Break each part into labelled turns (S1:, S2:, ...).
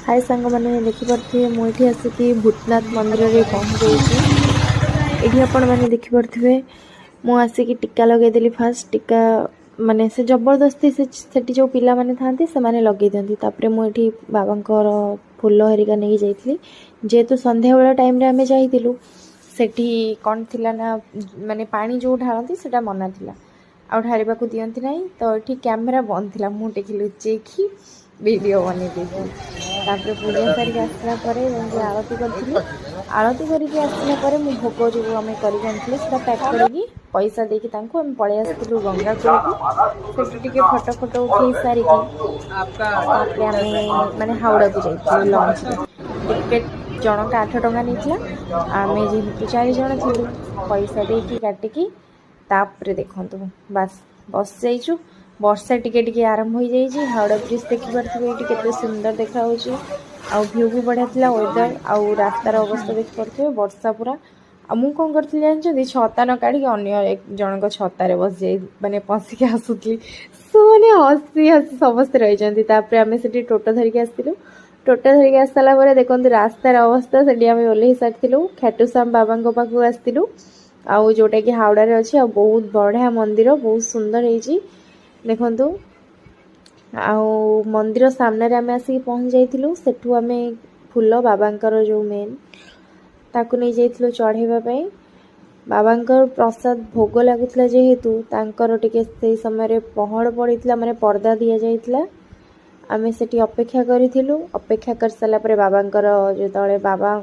S1: हाय सांग मैंने देखिपे मुझे आसिक भूतनाथ मंदिर में पहुँच जाइए। ये आपण मैंने देखिपे मु आसिक टीका लगेदेली फास्ट टीका माने से जबरदस्ती से जो पिला माने थांती से माने लगे दियंती। तापरे मुझे बाबांकर फूल हरिका नहीं जाइली जेहेतु संध्या बेला टाइम रे आमे जाइतिलु सेठी कौन थिला ना माने पानी जो ढालती सेटा मना थिला आ ढारिबा को दियंती नहीं। तो ये कैमेरा बंद थिला मु टेकी लुचेकी वीडियो बने देती। तापर पूजा सारिक आसला परे आरती करी आरती करके आसला परे मु भोग जो आम करके पैक करके पैसा देकी तांको हम पळे आसतिलु गंगा कूल को सेठी टिके फोटो फोटो उठेई सारिकी तापर आमे माने हावड़ा को जाइतिलु लंच रे। टिकेट जनक 8 टंका नेइतला आमे जेहेतु 4 जण थिलु पैसा देकी काटिकी तापर देखंतु बस बस जाइछु। वर्षा टिके टिके आरंभ हो जाइए। हावड़ा ब्रिज देखी पारे ये केते सुंदर देखा आउ व्यू भी बढ़िया था वेदर आउ रास्तार अवस्था देखी पारे वर्षा पूरा आ मु कौन करी जानते छता न काढ़ी अन्य एक जन छतार बस जाए मैंने पशिक आसुली सो मैंने हसी हसी समस्ते रही। आम से टोटो धरिकी आसलु टोटो धरिकी आस सारापर देखो रास्तार अवस्था से आम ओल्ल सारी खेटुश्याम बाबा पाखक आसलु आउ जोटा कि हावड़े अच्छे आ बहुत बढ़िया मंदिर बहुत सुंदर है देखु। आउ मंदिर सामने आम आसिक पहुँच जाइलु सेठू आम फूल बाबांकर जो मेन ताकू नहीं जाइलु चढ़ाई बाबांकर प्रसाद भोग लगुला जेहेतु तांकर टिके से समय पहड़ पड़ता माने पर्दा दि जाइला आम से अपेक्षा करूँ अपेक्षा कर सारा बाबांकर जो बाबा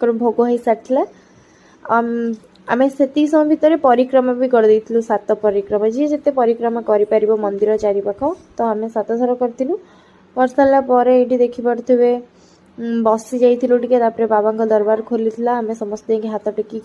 S1: भोग हो सारी आम से समय भितर परिक्रमा भी कर 7 परिक्रमा जी जिते परिक्रमा कर मंदिर चारिपाख तो आम 7 थर करूँ कर सारापर ये देखिपे बसी जाइलु टिके बाबा दरबार खोली आम समस्त हाथ टेकी